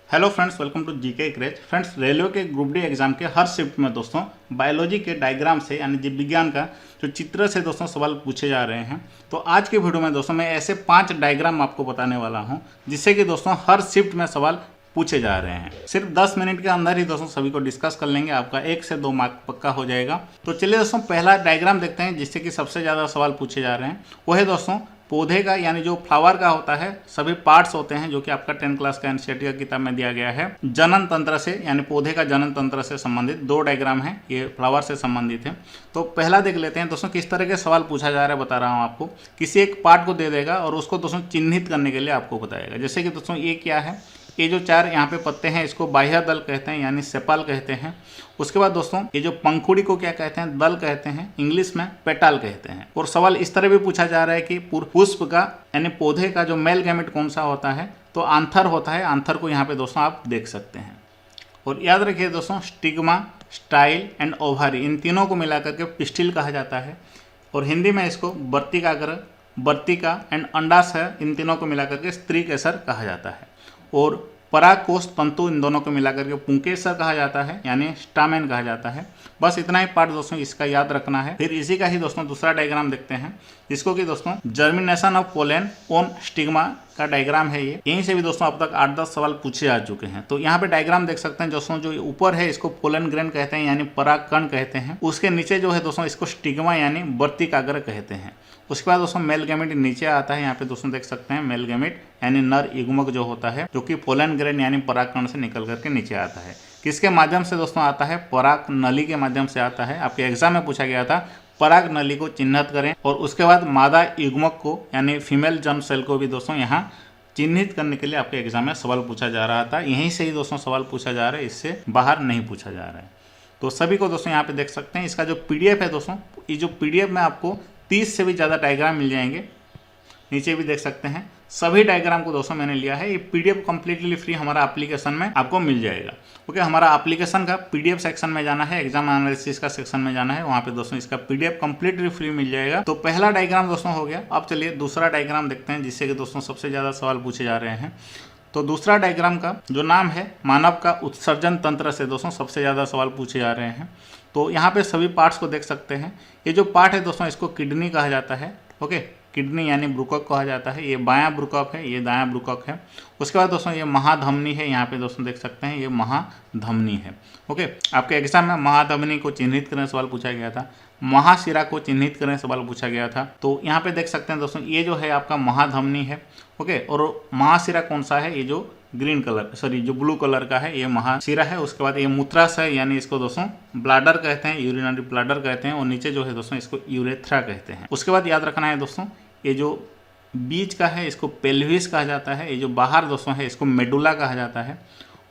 Hello friends, welcome to GK craze. Friends, railway के group D exam के हर shift में दोस्तों बायोलॉजी के डायग्राम से यानी जीव विज्ञान का जो चित्र से दोस्तों सवाल पूछे जा रहे हैं। तो आज के वीडियो में दोस्तों मैं ऐसे 5 डायग्राम आपको बताने वाला हूं जिससे कि दोस्तों हर शिफ्ट में सवाल पूछे जा रहे हैं। सिर्फ 10 मिनट के अंदर ही दोस्तों सभी को डिस्कस कर लेंगे, आपका 1 से 2 मार्क पक्का हो जाएगा। तो चलिए दोस्तों पहला डायग्राम देखते हैं जिससे कि सबसे ज़्यादा सवाल पूछे जा रहे हैं। वो है दोस्तों पौधे का, यानी जो फ्लावर का होता है सभी पार्ट्स होते हैं जो कि आपका 10 क्लास का एनसीईआरटी का किताब में दिया गया है। जनन तंत्र से यानी पौधे का जनन तंत्र से संबंधित 2 डायग्राम है, ये फ्लावर से संबंधित है। तो पहला देख लेते हैं दोस्तों किस तरह के सवाल पूछा जा रहा है। बता रहा हूँ आपको, किसी एक पार्ट को दे देगा और उसको दोस्तों चिन्हित करने के लिए आपको बताएगा। जैसे कि दोस्तों ये क्या है, ये जो 4 यहाँ पे पत्ते हैं इसको बाह्य दल कहते हैं यानी सेपाल कहते हैं। उसके बाद दोस्तों ये जो पंखुड़ी को क्या कहते हैं, दल कहते हैं, इंग्लिश में पेटाल कहते हैं। और सवाल इस तरह भी पूछा जा रहा है कि पुष्प का यानी पौधे का जो मेल गैमेट कौन सा होता है, तो आंथर होता है। आंथर को यहाँ पे दोस्तों आप देख सकते हैं। और याद रखिए दोस्तों स्टिग्मा, स्टाइल एंड ओवारी, इन तीनों को मिलाकर के पिस्टिल कहा जाता है। और हिंदी में इसको वर्तिकाग्र, वर्तिका एंड अंडाशय, इन तीनों को मिलाकर के स्त्री केसर कहा जाता है। और परागकोश तंतु, इन दोनों को मिलाकर के पुंकेसर कहा जाता है यानी स्टामेन कहा जाता है। बस इतना ही पार्ट दोस्तों इसका याद रखना है। फिर इसी का ही दोस्तों दूसरा डायग्राम देखते हैं जिसको कि दोस्तों germination of pollen on stigma का डायग्राम है। ये यहीं से भी दोस्तों अब तक 8-10 सवाल पूछे जा चुके हैं। तो यहाँ पे डायग्राम देख सकते हैं दोस्तों, जो ऊपर है इसको पोलन ग्रेन कहते हैं यानी परागकण कहते हैं। उसके नीचे जो है दोस्तों इसको स्टिग्मा यानी वर्तिकाग्र कहते हैं। उसके बाद दोस्तों मेल गैमेट नीचे आता है। यहाँ पे दोस्तों देख सकते हैं मेल गैमेट यानी नर युग्मक जो होता है, जो कि पोलन ग्रेन यानी परागकण से निकल करके नीचे आता है। किसके माध्यम से दोस्तों आता है, पराग नली के माध्यम से आता है। आपके एग्जाम में पूछा गया था पराग नली को चिन्हित करें। और उसके बाद मादा युग्मक को यानी फीमेल जर्म सेल को भी दोस्तों यहाँ चिन्हित करने के लिए आपके एग्जाम में सवाल पूछा जा रहा था। यहीं से ही दोस्तों सवाल पूछा जा रहा है, इससे बाहर नहीं पूछा जा रहा है। तो सभी को दोस्तों यहाँ पे देख सकते हैं। इसका जो पीडीएफ है दोस्तों, ये जो पीडीएफ में आपको 30 से भी ज़्यादा डायग्राम मिल जाएंगे। नीचे भी देख सकते हैं सभी डायग्राम को दोस्तों मैंने लिया है। ये पीडीएफ कंप्लीटली फ्री हमारा एप्लीकेशन में आपको मिल जाएगा। ओके, हमारा एप्लीकेशन का पीडीएफ सेक्शन में जाना है, एग्जाम एनालिसिस का सेक्शन में जाना है, वहाँ पे दोस्तों इसका पीडीएफ कंप्लीटली फ्री मिल जाएगा। तो पहला डायग्राम दोस्तों हो गया। अब चलिए दूसरा डायग्राम देखते हैं जिससे कि दोस्तों सबसे ज़्यादा सवाल पूछे जा रहे हैं। तो दूसरा डायग्राम का जो नाम है मानव का उत्सर्जन तंत्र से दोस्तों सबसे ज़्यादा सवाल पूछे जा रहे हैं। तो यहाँ पे सभी पार्ट्स को देख सकते हैं। ये जो पार्ट है दोस्तों इसको किडनी कहा जाता है। ओके, किडनी यानी ब्रुकक कहा जाता है। ये बायां ब्रुकक है, ये दायां ब्रुकक है। उसके बाद दोस्तों ये महाधमनी है। यहाँ पे दोस्तों देख सकते हैं ये महाधमनी है। ओके, आपके एग्जाम में महाधमनी को चिन्हित करने सवाल पूछा गया था, महाशिरा को चिन्हित करने सवाल पूछा गया था। तो यहाँ पे देख सकते हैं दोस्तों ये जो है आपका महाधमनी है। ओके, और महाशिरा कौन सा है, ये जो ग्रीन कलर, सॉरी जो ब्लू कलर का है, ये महाशिरा है। उसके बाद ये मूत्राशय यानी इसको दोस्तों ब्लाडर कहते हैं, यूरिनरी ब्लाडर कहते हैं। और नीचे जो है दोस्तों इसको यूरेथ्रा कहते हैं। उसके बाद याद रखना है दोस्तों ये जो बीच का है इसको पेल्विस कहा जाता है। ये जो बाहर दोस्तों है इसको मेडुला कहा जाता है।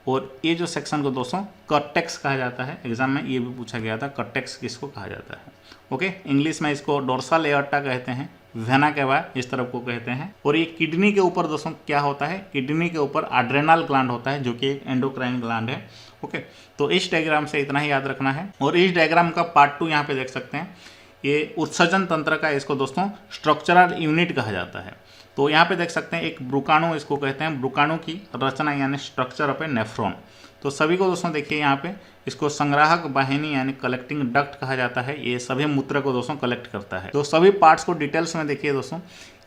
और ये जो सेक्शन को दोस्तों कॉर्टेक्स कहा जाता है। एग्जाम में ये भी पूछा गया था, कॉर्टेक्स किसको कहा जाता है। ओके, इंग्लिश में इसको डोर्सल एओर्टा कहते हैं, वेना केवा इस तरफ को कहते हैं। और ये किडनी के ऊपर दोस्तों क्या होता है, किडनी के ऊपर एड्रेनल ग्लैंड होता है जो कि एक एंडोक्राइन ग्लैंड है। ओके, तो इस डायग्राम से इतना ही याद रखना है। और इस डायग्राम का पार्ट 2 यहाँ पे देख सकते हैं। ये उत्सर्जन तंत्र का इसको दोस्तों स्ट्रक्चरल यूनिट कहा जाता है। तो यहाँ पे देख सकते हैं एक ब्रुकाणु इसको कहते हैं, ब्रुकाणु की रचना यानी स्ट्रक्चर ऑफ ए नेफ्रॉन। तो सभी को दोस्तों देखिए यहाँ पे इसको संग्राहक वाहिनी यानी कलेक्टिंग डक्ट कहा जाता है। ये सभी मूत्र को दोस्तों कलेक्ट करता है। तो सभी पार्ट्स को डिटेल्स में देखिए दोस्तों।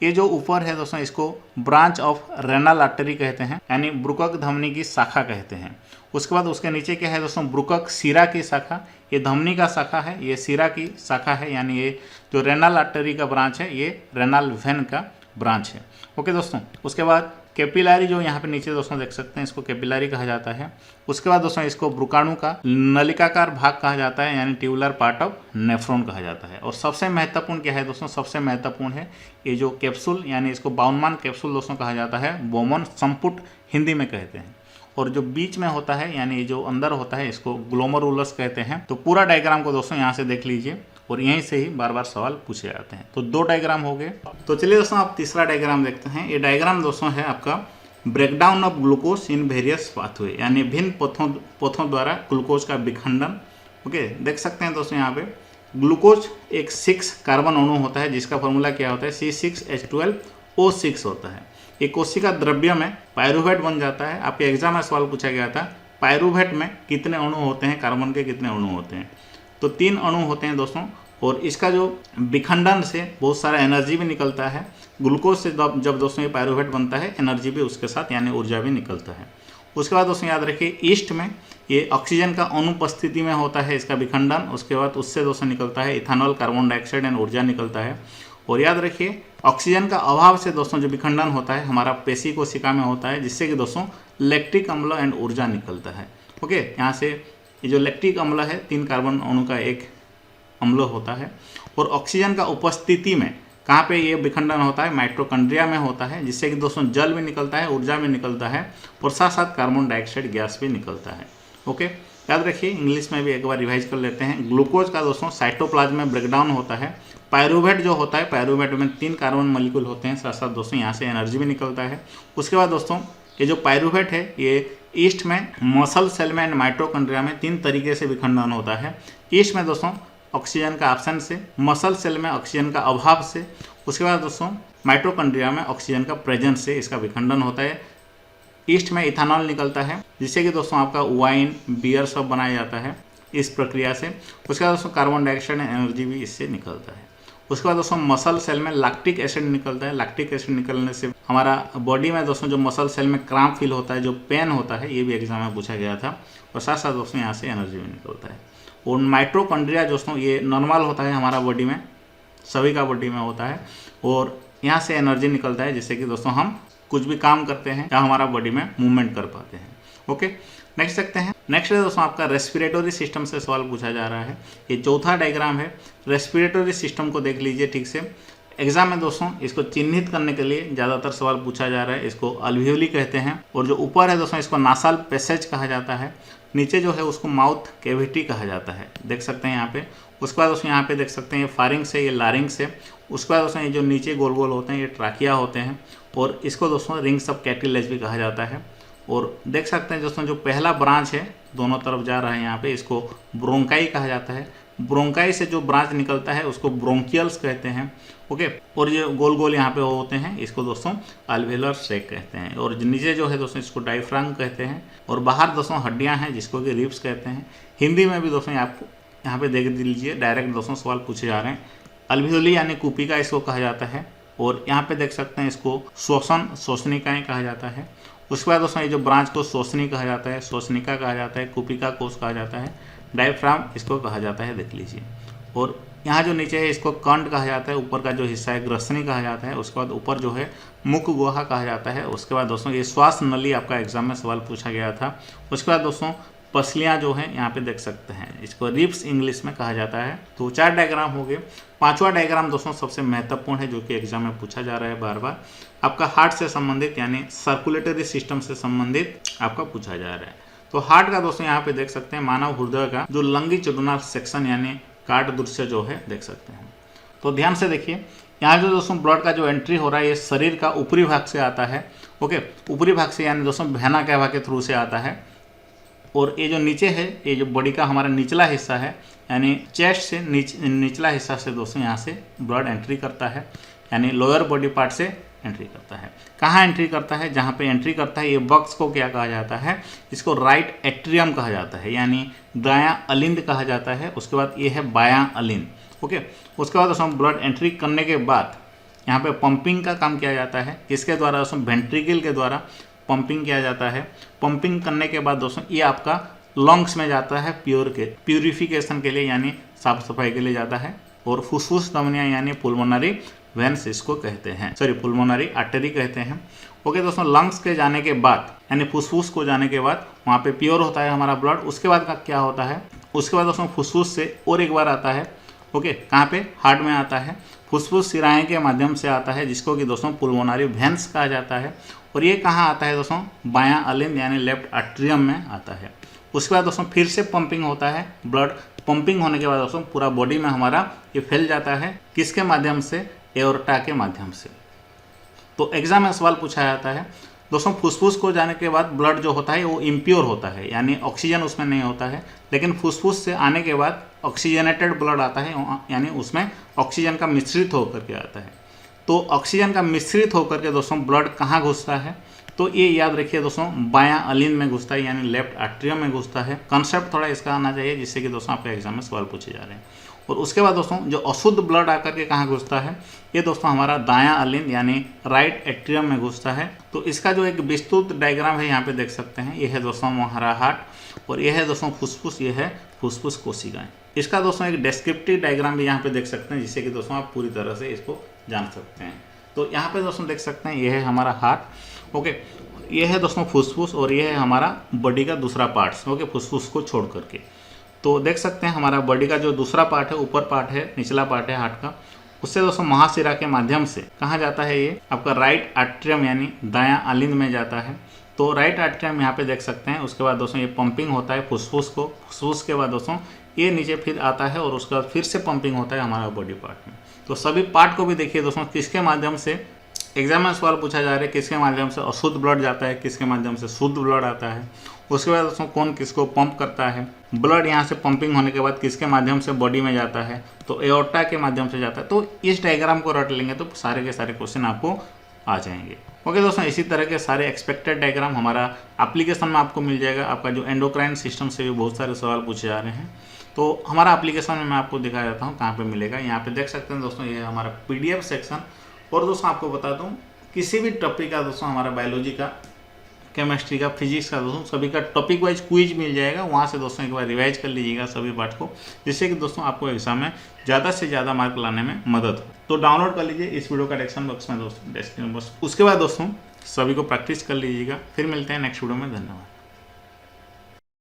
ये जो ऊपर है दोस्तों इसको ब्रांच ऑफ रेनल आर्टरी कहते हैं यानी ब्रुकक धमनी की शाखा कहते हैं। उसके बाद उसके नीचे क्या है दोस्तों, ब्रुकक शिरा की शाखा। ये धमनी का शाखा है, ये शिरा की शाखा है, यानी ये जो रेनल आर्टरी का ब्रांच है ये रेनल वेन का ब्रांच है। ओके दोस्तों, उसके बाद कैपिलरी जो यहाँ पे नीचे दोस्तों देख सकते हैं इसको कैपिलरी कहा जाता है। उसके बाद दोस्तों इसको ब्रुकाणु का नलिकाकार भाग कहा जाता है यानी ट्यूबुलर पार्ट ऑफ नेफ्रॉन कहा जाता है। और सबसे महत्वपूर्ण क्या है दोस्तों, सबसे महत्वपूर्ण है ये जो कैप्सूल यानी इसको बाउनमान कैप्सूल दोस्तों कहा जाता है, बोमन संपुट हिंदी में कहते हैं। और जो बीच में होता है यानी ये जो अंदर होता है इसको ग्लोमरुलस कहते हैं। तो पूरा डायग्राम को दोस्तों यहाँ से देख लीजिए और यहीं से ही बार बार सवाल पूछे जाते हैं। तो 2 डायग्राम हो गए। तो चलिए दोस्तों आप तीसरा डायग्राम देखते हैं। ये डायग्राम दोस्तों है आपका breakdown of glucose in various pathway यानी भिन्न पथों द्वारा ग्लूकोज का विखंडन। ओके, देख सकते हैं दोस्तों यहाँ पे ग्लूकोज एक 6 कार्बन अणु होता है जिसका फॉर्मूला क्या होता है, C6H12O6 होता है। एक कोशिका द्रव्य में पायरूवेट बन जाता है। आपके एग्जाम में सवाल पूछा गया था पायरूवेट में कितने अणु होते हैं, कार्बन के कितने अणु होते हैं। तो 3 अणु होते हैं दोस्तों, और इसका जो विखंडन से बहुत सारा एनर्जी भी निकलता है। ग्लूकोज से जब दोस्तों ये पायरूवेट बनता है, एनर्जी भी उसके साथ यानी ऊर्जा भी निकलता है। उसके बाद दोस्तों याद रखिए ईस्ट में ये ऑक्सीजन का अनुपस्थिति में होता है इसका विखंडन। उसके बाद उससे दोस्तों निकलता है इथेनॉल, कार्बन डाइऑक्साइड एंड ऊर्जा निकलता है। और याद रखिए ऑक्सीजन का अभाव से दोस्तों जो विखंडन होता है हमारा पेशी कोशिका में होता है, जिससे कि दोस्तों लैक्टिक अम्ल एंड ऊर्जा निकलता है। ओके, यहाँ से ये जो लैक्टिक अम्ल है 3 कार्बन अणु का एक अम्ल होता है। और ऑक्सीजन का उपस्थिति में कहाँ पे ये विखंडन होता है, माइटोकॉन्ड्रिया में होता है, जिससे कि दोस्तों जल भी निकलता है, ऊर्जा भी निकलता है, और साथ साथ कार्बन डाइऑक्साइड गैस भी निकलता है। ओके, याद रखिए इंग्लिश में भी एक बार रिवाइज कर लेते हैं। ग्लूकोज का दोस्तों साइटोप्लाज्म में ब्रेकडाउन होता है। पायरूवेट जो होता है, पायरूवेट में 3 कार्बन मॉलिक्यूल होते हैं, साथ साथ दोस्तों यहाँ से एनर्जी भी निकलता है। उसके बाद दोस्तों ये जो पायरूवेट है ये ईस्ट में मसल सेल में एंड माइटोकॉन्ड्रिया में 3 तरीके से विखंडन होता है। ईस्ट में दोस्तों ऑक्सीजन का एब्सेंस से, मसल सेल में ऑक्सीजन का अभाव से, उसके बाद दोस्तों माइटोकॉन्ड्रिया में ऑक्सीजन का प्रेजेंस से इसका विखंडन होता है। ईस्ट में इथेनॉल निकलता है, जिससे कि दोस्तों आपका वाइन, बियर सब बनाया जाता है इस प्रक्रिया से। उसके बाद दोस्तों कार्बन डाइऑक्साइड एनर्जी भी इससे निकलता है। उसके बाद दोस्तों मसल सेल में लैक्टिक एसिड निकलता है। लैक्टिक एसिड निकलने से हमारा बॉडी में दोस्तों जो मसल सेल में क्रैम्प फील होता है, जो पेन होता है, ये भी एग्जाम में पूछा गया था। और साथ साथ दोस्तों यहाँ से एनर्जी भी निकलता है। और माइटोकॉन्ड्रिया दोस्तों ये नॉर्मल होता है हमारा बॉडी में, सभी का बॉडी में होता है, और यहाँ से एनर्जी निकलता है, जिससे कि दोस्तों हम कुछ भी काम करते हैं या हमारा बॉडी में मूवमेंट कर पाते हैं। ओके, नेक्स्ट देखते हैं। नेक्स्ट है दोस्तों आपका रेस्पिरेटरी सिस्टम से सवाल पूछा जा रहा है। ये चौथा डायग्राम है। रेस्पिरेटरी सिस्टम को देख लीजिए ठीक से। एग्जाम में दोस्तों इसको चिन्हित करने के लिए ज़्यादातर सवाल पूछा जा रहा है। इसको अल्वियोली कहते हैं, और जो ऊपर है दोस्तों इसको नासाल पैसेज कहा जाता है। नीचे जो है उसको माउथ कैविटी कहा जाता है, देख सकते हैं यहाँ पे। उसके बाद दोस्तों यहाँ पे देख सकते हैं ये फारिंग्स है, ये लारिंग्स है। उसके बाद दोस्तों ये जो नीचे गोल गोल होते हैं ये ट्राकिया होते हैं, और इसको दोस्तों रिंग्स ऑफ कैटिलेज भी कहा जाता है। और देख सकते हैं दोस्तों जो पहला ब्रांच है दोनों तरफ जा रहा है यहाँ पे, इसको ब्रोंकाई कहा जाता है। ब्रोंकाई से जो ब्रांच निकलता है उसको ब्रोंकियल्स कहते हैं। ओके, और ये गोल गोल यहाँ पे होते हैं इसको दोस्तों अल्वेलर सेक कहते हैं। और नीचे जो है दोस्तों इसको डायफ्राम कहते हैं। और बाहर दोस्तों हड्डियाँ हैं जिसको कि रिब्स कहते हैं। हिंदी में भी दोस्तों आपको यहाँ पे देख लीजिए, डायरेक्ट दोस्तों सवाल पूछे जा रहे हैं। अल्वियोली यानी कुपिका इसको कहा जाता है। और यहाँ पे देख सकते हैं इसको शोषणिकाएँ कहा जाता है। उसके बाद दोस्तों ये जो ब्रांच को शोषणी कहा जाता है, शोषणिका कहा जाता है, कुपिका कोष कहा जाता है, डायफ्राम इसको कहा जाता है, देख लीजिए। और यहाँ जो नीचे है इसको कंड कहा जाता है, ऊपर का जो हिस्सा है ग्रसनी कहा जाता है। उसके बाद ऊपर जो है मुख गुहा कहा जाता है। उसके बाद दोस्तों ये श्वास नली आपका एग्जाम में सवाल पूछा गया था। उसके बाद दोस्तों पसलियाँ जो हैं यहाँ पे देख सकते हैं, इसको रिब्स इंग्लिश में कहा जाता है। तो 4 डायग्राम हो गए। 5वां डायग्राम दोस्तों सबसे महत्वपूर्ण है, जो कि एग्जाम में पूछा जा रहा है बार बार। आपका हार्ट से संबंधित यानी सर्कुलेटरी सिस्टम से संबंधित आपका पूछा जा रहा है। तो हार्ट का दोस्तों यहाँ पे देख सकते हैं मानव हृदय का जो लंगिट्यूडिनल सेक्शन यानी काट दृश्य जो है देख सकते हैं। तो ध्यान से देखिए, यहाँ जो दोस्तों ब्लड का जो एंट्री हो रहा है ये शरीर का ऊपरी भाग से आता है। ओके, ऊपरी भाग से यानी दोस्तों वेना कैवा के थ्रू से आता है। और ये जो नीचे है, ये जो बॉडी का हमारा निचला हिस्सा है यानी चेस्ट से निचला हिस्सा से दोस्तों यहाँ से ब्लड एंट्री करता है, यानी लोअर बॉडी पार्ट से एंट्री करता है। कहाँ एंट्री करता है? जहाँ पे एंट्री करता है ये बॉक्स को क्या कहा जाता है? इसको राइट एट्रियम कहा जाता है, यानी दायां अलिंद कहा जाता है। उसके बाद ये है बायां अलिंद। ओके, उसके बाद दोस्तों ब्लड एंट्री करने के बाद यहाँ पे पंपिंग का काम किया जाता है। किसके द्वारा दोस्तों? वेंट्रिकल के द्वारा पंपिंग किया जाता है। पंपिंग करने के बाद दोस्तों ये आपका लंग्स में जाता है प्यूरिफिकेशन के लिए, यानी साफ सफाई के लिए जाता है। और फुसफुस धमनियाँ यानी पुल्मोनरी वेन्स इसको कहते हैं, सॉरी पुल्मोनरी आर्टरी कहते हैं। ओके दोस्तों, लंग्स के जाने के बाद यानी फुसफुस को जाने के बाद वहाँ पे प्योर होता है हमारा ब्लड। उसके बाद का क्या होता है? उसके बाद दोस्तों फुसफुस से और एक बार आता है। ओके, कहाँ पे? हार्ट में आता है। फुसफुस सिराएं के माध्यम से आता है, जिसको कि दोस्तों पुल्मोनरी वेन्स कहा जाता है। और ये कहाँ आता है दोस्तों? बायां अलिंद यानी लेफ्ट आर्ट्रियम में आता है। उसके बाद दोस्तों फिर से पंपिंग होता है। ब्लड पंपिंग होने के बाद दोस्तों पूरा बॉडी में हमारा ये फैल जाता है। किसके माध्यम से? एओर्टा के माध्यम से। तो एग्जाम में सवाल पूछा जाता है दोस्तों, फुसफुस को जाने के बाद ब्लड जो होता है वो इम्प्योर होता है, यानी ऑक्सीजन उसमें नहीं होता है। लेकिन फुसफुस से आने के बाद ऑक्सीजनेटेड ब्लड आता है, यानी उसमें ऑक्सीजन का मिश्रित होकर के आता है। तो ऑक्सीजन का मिश्रित होकर के दोस्तों ब्लड कहाँ घुसता है, तो ये याद रखिए दोस्तों बायां अलिंद में घुसता है, यानी लेफ्ट आर्ट्रियम में घुसता है। कंसेप्ट थोड़ा इसका आना चाहिए जिससे कि दोस्तों आपके एग्जाम में सवाल पूछे जा रहे हैं। और उसके बाद दोस्तों जो अशुद्ध ब्लड आकर के कहाँ घुसता है, ये दोस्तों हमारा दायां अलिंद यानी राइट एट्रियम में घुसता है। तो इसका जो एक विस्तृत डायग्राम है यहाँ पे देख सकते हैं। ये है दोस्तों हमारा हार्ट और ये है दोस्तों फुसफुस, ये है फुसफुस कोशिकाएं। इसका दोस्तों एक डिस्क्रिप्टिव डायग्राम भी यहाँ पे देख सकते हैं जिससे कि दोस्तों आप पूरी तरह से इसको जान सकते हैं। तो यहाँ पे दोस्तों देख सकते हैं ये है हमारा हार्ट, ओके, ये है दोस्तों फुसफुस और ये है हमारा बॉडी का दूसरा पार्ट्स, ओके, फुसफुस को छोड़ करके। तो देख सकते हैं हमारा बॉडी का जो दूसरा पार्ट है, ऊपर पार्ट है, निचला पार्ट है हार्ट का, उससे दोस्तों महाशिरा के माध्यम से कहाँ जाता है, ये आपका राइट आर्ट्रियम यानी दायां अलिंद में जाता है। तो राइट आर्ट्रियम यहाँ पे देख सकते हैं। उसके बाद दोस्तों ये पंपिंग होता है फुसफुस को, फुसफुस के बाद दोस्तों ये नीचे फिर आता है और उसके बाद फिर से पंपिंग होता है हमारा बॉडी पार्ट में। तो सभी पार्ट को भी देखिए दोस्तों किसके माध्यम से एग्जाम में सवाल पूछा जा रहा है, किसके माध्यम से अशुद्ध ब्लड जाता है, किसके माध्यम से शुद्ध ब्लड आता है। उसके बाद दोस्तों कौन किसको पंप करता है, ब्लड यहाँ से पंपिंग होने के बाद किसके माध्यम से बॉडी में जाता है, तो एओर्टा के माध्यम से जाता है। तो इस डायग्राम को रट लेंगे तो सारे के सारे क्वेश्चन आपको आ जाएंगे। ओके दोस्तों, इसी तरह के सारे एक्सपेक्टेड डायग्राम हमारा एप्लीकेशन में आपको मिल जाएगा। आपका जो एंडोक्राइन सिस्टम से भी बहुत सारे सवाल पूछे जा रहे हैं। तो हमारा एप्लीकेशन में मैं आपको दिखा देता हूँ कहाँ पे मिलेगा। यहाँ पे देख सकते हैं दोस्तों, ये है हमारा PDF सेक्शन। और दोस्तों आपको बता दूँ किसी भी टॉपिक का दोस्तों हमारा बायोलॉजी का, केमिस्ट्री का, फिजिक्स का दोस्तों सभी का टॉपिक वाइज क्विज मिल जाएगा। वहाँ से दोस्तों एक बार रिवाइज कर लीजिएगा सभी पार्ट को, जिससे कि दोस्तों आपको एग्जाम में ज़्यादा से ज़्यादा मार्क लाने में मदद हो। तो डाउनलोड कर लीजिए इस वीडियो का डिस्क्रिप्शन बॉक्स में दोस्तों, डिस्क्रिप्शन बॉक्स। उसके बाद दोस्तों सभी को प्रैक्टिस कर लीजिएगा। फिर मिलते हैं नेक्स्ट वीडियो में। धन्यवाद।